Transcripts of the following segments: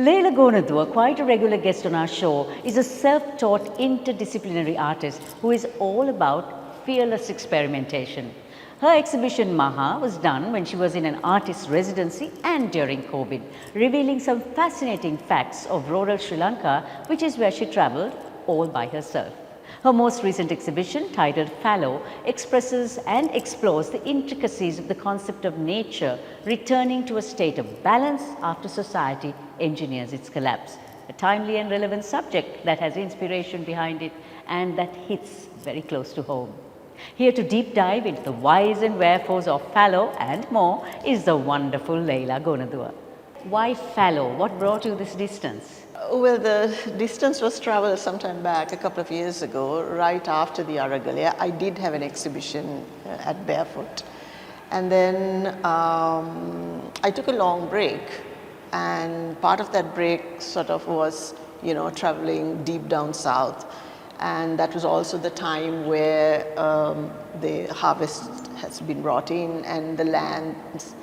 Layla Gonaduwa, quite a regular guest on our show, is a self-taught interdisciplinary artist who is all about fearless experimentation. Her exhibition Maha was done when she was in an artist's residency and during COVID, revealing some fascinating facts of rural Sri Lanka, which is where she travelled all by herself. Her most recent exhibition, titled Fallow, expresses and explores the intricacies of the concept of nature returning to a state of balance after society engineers its collapse. A timely and relevant subject that has inspiration behind it and that hits very close to home. Here to deep dive into the whys and wherefores of Fallow and more is the wonderful Layla Gonaduwa. Why Fallow? What brought you this distance? Well, the distance was traveled sometime back, a couple of years ago, right after the Aragalaya. I did have an exhibition at Barefoot. And then I took a long break. And part of that break sort of was, traveling deep down south. And that was also the time where the harvest has been brought in and the lands,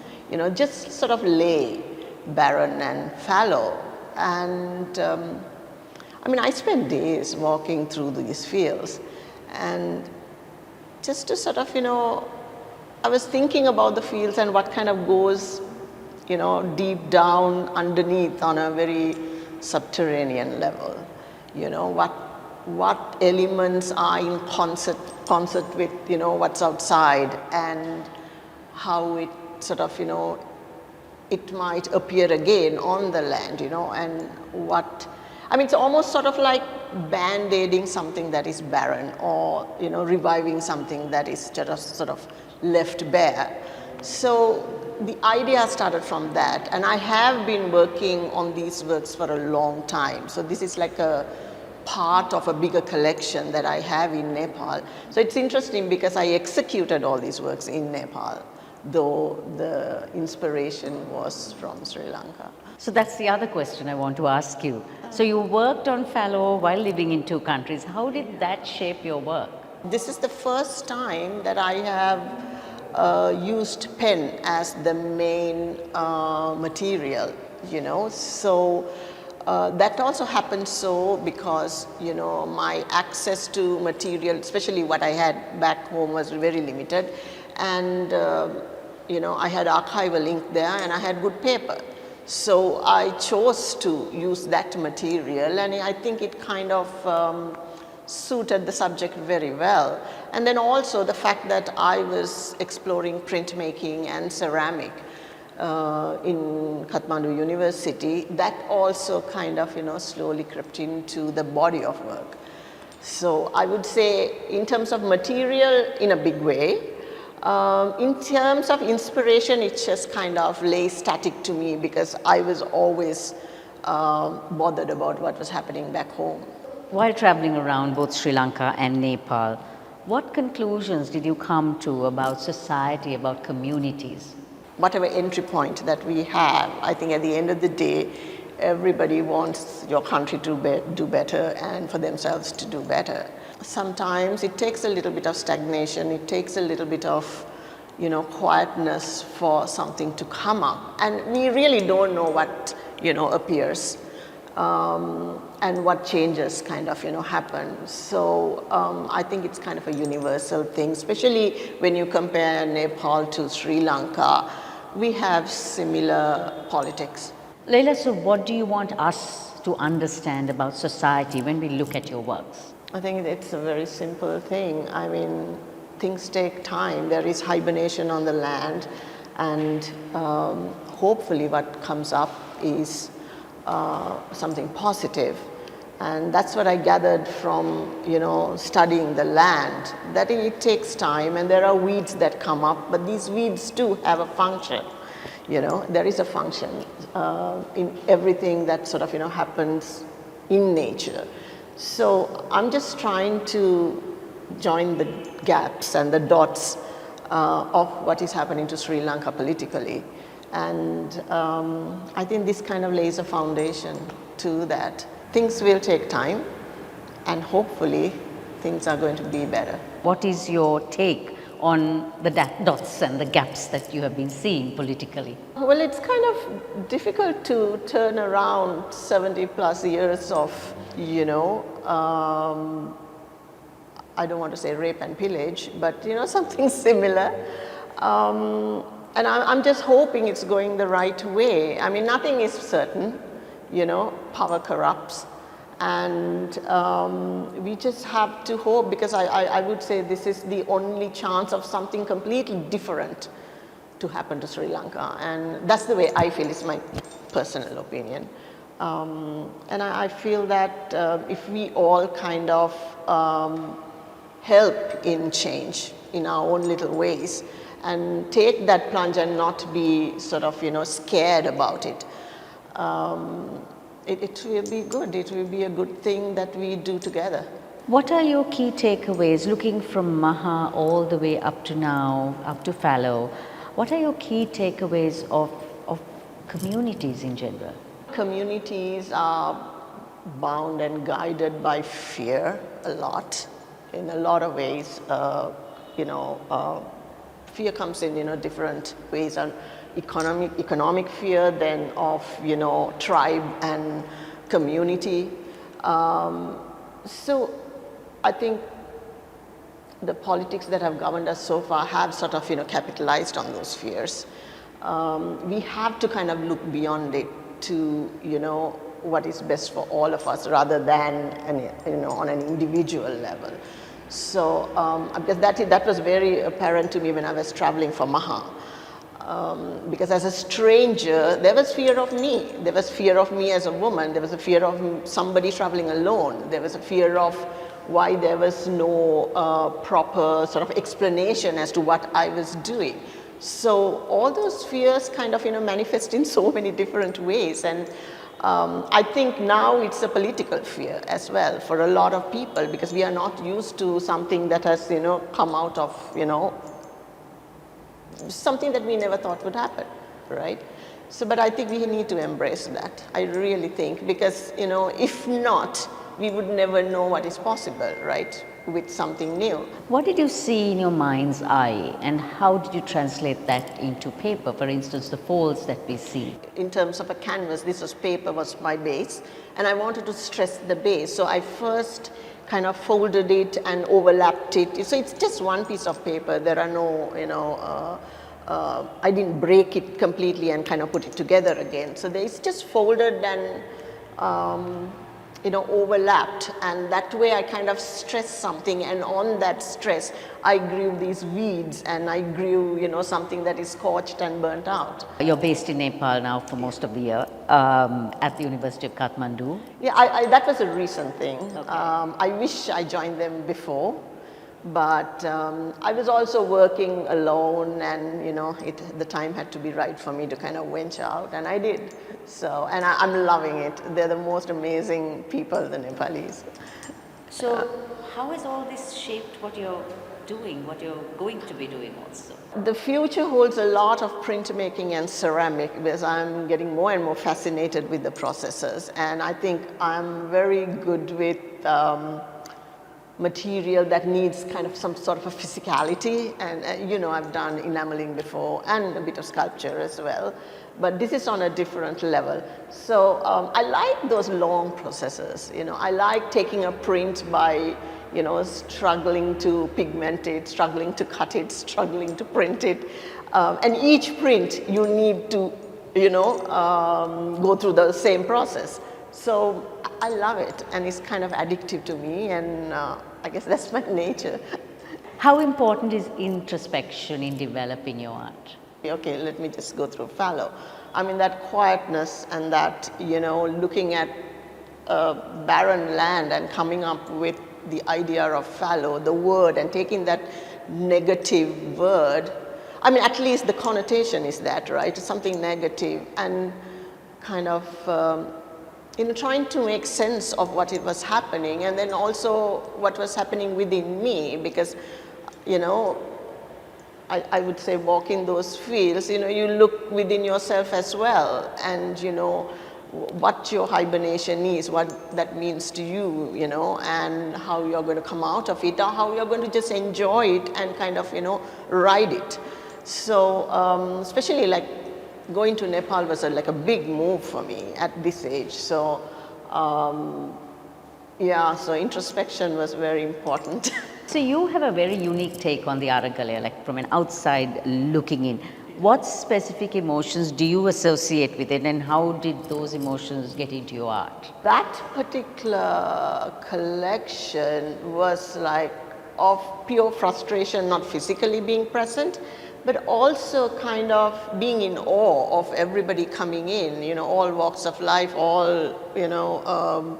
just sort of lay barren and fallow. And I spent days walking through these fields, and just to sort of, I was thinking about the fields and what kind of goes, deep down underneath on a very subterranean level. What elements are in concert with, what's outside, and how it sort of, it might appear again on the land, and it's almost sort of like band-aiding something that is barren, or, reviving something that is just sort of left bare. So the idea started from that, and I have been working on these works for a long time. So this is like a part of a bigger collection that I have in Nepal. So it's interesting because I executed all these works in Nepal, though the inspiration was from Sri Lanka. So that's the other question I want to ask you. So you worked on Fallow while living in two countries. How did that shape your work? This is the first time that I have used pen as the main material, So that also happened because, my access to material, especially what I had back home, was very limited. And I had archival ink there and I had good paper. So I chose to use that material, and I think it kind of suited the subject very well. And then also the fact that I was exploring printmaking and ceramic in Kathmandu University, that also kind of, slowly crept into the body of work. So I would say in terms of material, in a big way. In terms of inspiration, it just kind of lay static to me because I was always bothered about what was happening back home. While traveling around both Sri Lanka and Nepal, what conclusions did you come to about society, about communities? Whatever entry point that we have, I think at the end of the day, everybody wants your country to do better and for themselves to do better. Sometimes it takes a little bit of stagnation, it takes a little bit of, quietness for something to come up. And we really don't know what, appears and what changes kind of, happen. So I think it's kind of a universal thing, especially when you compare Nepal to Sri Lanka. We have similar politics. Layla, so what do you want us to understand about society when we look at your works? I think it's a very simple thing. Things take time. There is hibernation on the land, and hopefully what comes up is something positive. And that's what I gathered from, studying the land, that it takes time and there are weeds that come up, but these weeds too have a function. There is a function in everything that sort of, happens in nature. So I'm just trying to join the gaps and the dots of what is happening to Sri Lanka politically. And I think this kind of lays a foundation to that. Things will take time, and hopefully things are going to be better. What is your take on the dots and the gaps that you have been seeing politically? Well, it's kind of difficult to turn around 70 plus years of, I don't want to say rape and pillage, but something similar. And I'm just hoping it's going the right way. I mean, nothing is certain, power corrupts. And we just have to hope, because I would say this is the only chance of something completely different to happen to Sri Lanka. And that's the way I feel, it's my personal opinion. And I feel that if we all kind of help in change in our own little ways and take that plunge and not be sort of, scared about it, it will be good. It will be a good thing that we do together. What are your key takeaways, looking from Maha all the way up to now, up to Fallow? What are your key takeaways of communities in general? Communities are bound and guided by fear a lot, in a lot of ways. Fear comes in, different ways. And economic fear, then of, tribe and community. So I think the politics that have governed us so far have sort of, capitalized on those fears. We have to kind of look beyond it to, what is best for all of us rather than, on an individual level. So because that was very apparent to me when I was traveling for Maha. Because as a stranger, there was fear of me. There was fear of me as a woman. There was a fear of somebody traveling alone. There was a fear of why there was no proper sort of explanation as to what I was doing. So all those fears kind of, manifest in so many different ways. And I think now it's a political fear as well for a lot of people, because we are not used to something that has, come out of, something that we never thought would happen, right? So, but I think we need to embrace that. I really think, because, if not, we would never know what is possible, right, with something new. What did you see in your mind's eye, and how did you translate that into paper? For instance, the folds that we see. In terms of a canvas, paper was my base, and I wanted to stress the base. So I first kind of folded it and overlapped it. So it's just one piece of paper. There are no, I didn't break it completely and kind of put it together again. So it's just folded and, overlapped, and that way I kind of stressed something, and on that stress I grew these weeds, and I grew, something that is scorched and burnt out. You're based in Nepal now for most of the year, at the University of Kathmandu. Yeah, that was a recent thing. Okay. I wish I joined them before, but I was also working alone, and the time had to be right for me to kind of venture out, and I did. So, and I'm loving it. They're the most amazing people, the Nepalese. So how has all this shaped what you're doing, what you're going to be doing also? The future holds a lot of printmaking and ceramic, because I'm getting more and more fascinated with the processes, and I think I'm very good with material that needs kind of some sort of a physicality, and I've done enameling before and a bit of sculpture as well, but this is on a different level. So I like those long processes. I like taking a print by struggling to pigment it, struggling to cut it, struggling to print it, and each print you need to go through the same process. So I love it, and it's kind of addictive to me, and I guess that's my nature. How important is introspection in developing your art? Okay, let me just go through Fallow. I mean, that quietness and that, looking at barren land and coming up with the idea of fallow, the word, and taking that negative word. I mean, at least the connotation is that, right? It's something negative, and kind of, trying to make sense of what it was happening, and then also what was happening within me, because, I would say walk in those fields, you look within yourself as well, and, what your hibernation is, what that means to you, you know, and how you're going to come out of it, or how you're going to just enjoy it and kind of, you know, ride it. So especially like going to Nepal was like a big move for me at this age. So yeah, so introspection was very important. So you have a very unique take on the Aragalaya, like from an outside looking in. What specific emotions do you associate with it, and how did those emotions get into your art? That particular collection was like of pure frustration, not physically being present, but also kind of being in awe of everybody coming in, you know, all walks of life, all, you know,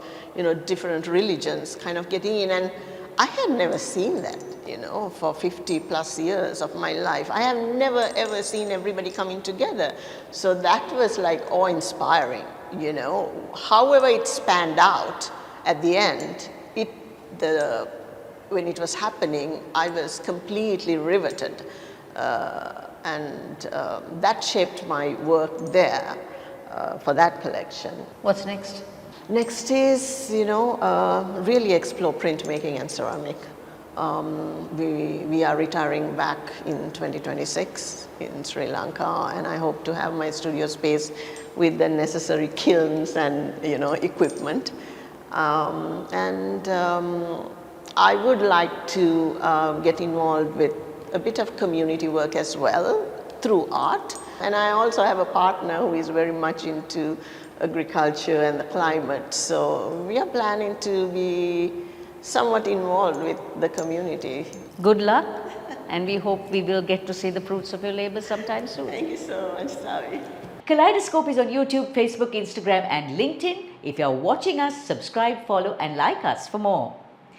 different religions kind of getting in. And I had never seen that, you know, for 50 plus years of my life. I have never ever seen everybody coming together. So that was like awe-inspiring, you know. However it spanned out at the end, when it was happening, I was completely riveted. And that shaped my work there for that collection. What's next? Next is, you know, really explore printmaking and ceramic. We are retiring back in 2026 in Sri Lanka, and I hope to have my studio space with the necessary kilns and, you know, equipment. I would like to get involved with a bit of community work as well through art. And I also have a partner who is very much into agriculture and the climate. So we are planning to be somewhat involved with the community. Good luck, and we hope we will get to see the fruits of your labor sometime soon. Thank you so much, Savi. Kaleidoscope is on YouTube, Facebook, Instagram and LinkedIn. If you're watching us, subscribe, follow and like us for more.